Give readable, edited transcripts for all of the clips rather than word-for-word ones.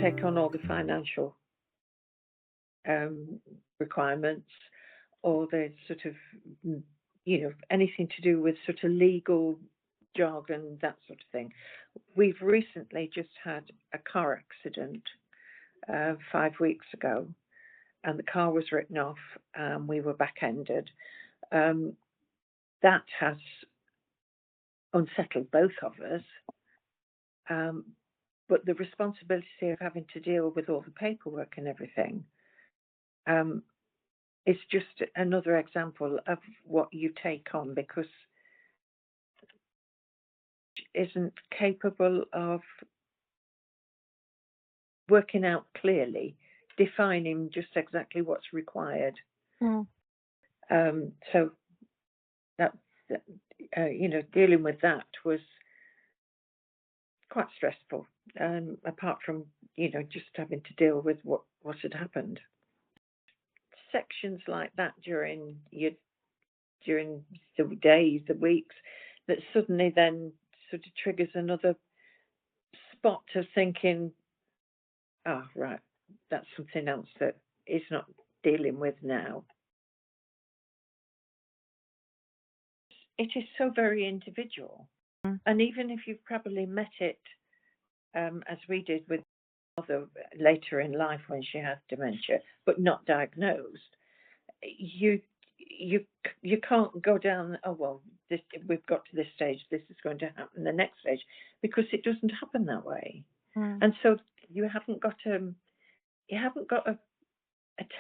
take on all the financial requirements, or the sort of, anything to do with sort of legal jargon, that sort of thing. We've recently just had a car accident 5 weeks ago, and the car was written off, and we were back-ended. That has unsettled both of us. But the responsibility of having to deal with all the paperwork and everything is just another example of what you take on, because isn't capable of working out clearly, defining just exactly what's required. So that dealing with that was quite stressful. Apart from just having to deal with what had happened. Sections like that during the days, the weeks, that suddenly then sort of triggers another spot of thinking, oh, right, that's something else that is not dealing with now. It is so very individual. And even if you've probably met it, as we did with mother later in life when she had dementia, but not diagnosed, you can't go down, oh, well, we've got to this stage, this is going to happen the next stage, because it doesn't happen that way. And so you haven't got a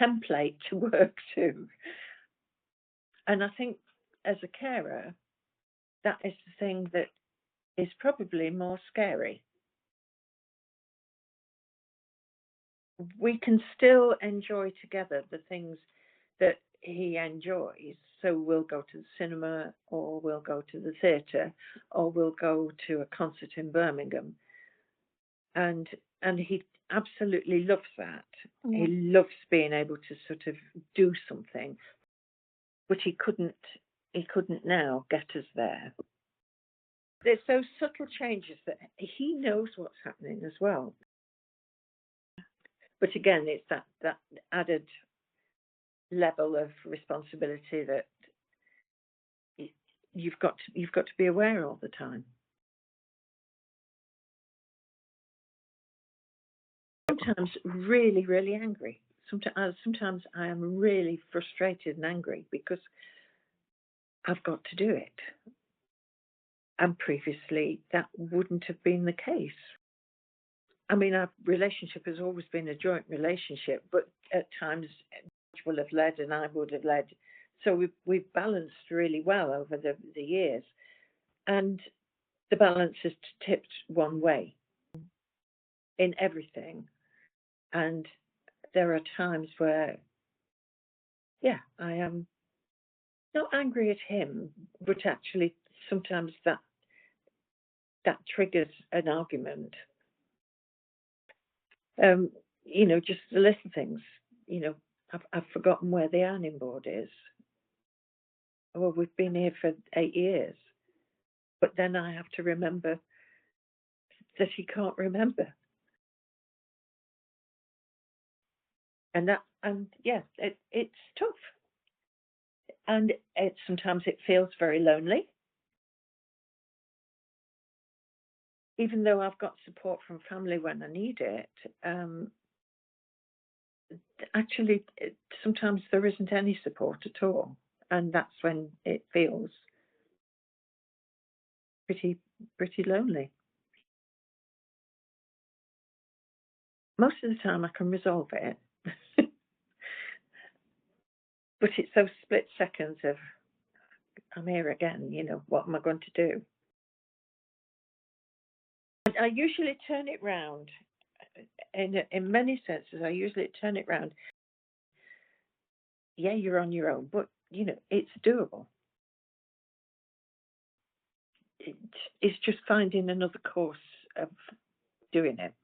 template to work to. And I think as a carer, that is the thing that is probably more scary. We can still enjoy together the things that he enjoys. So we'll go to the cinema, or we'll go to the theatre, or we'll go to a concert in Birmingham. And he absolutely loves that. He loves being able to sort of do something, but he couldn't now get us there. There's those subtle changes that he knows what's happening as well. But again, it's that added level of responsibility that you've got to be aware all the time. Sometimes really, really angry. Sometimes I am really frustrated and angry because I've got to do it. And previously, that wouldn't have been the case. I mean, our relationship has always been a joint relationship, but at times George will have led and I would have led. So we've balanced really well over the years. And the balance has tipped one way in everything. And there are times where, I am not angry at him, but actually sometimes that triggers an argument. Just the little things. I've forgotten where the ironing board is. Well, we've been here for 8 years, but then I have to remember that he can't remember. And it's tough. And sometimes it feels very lonely. Even though I've got support from family when I need it, actually, sometimes there isn't any support at all. And that's when it feels pretty lonely. Most of the time I can resolve it. But it's those split seconds of, I'm here again, what am I going to do? I usually turn it round. In many senses, I usually turn it round. Yeah, you're on your own, but, it's doable. It's just finding another course of doing it.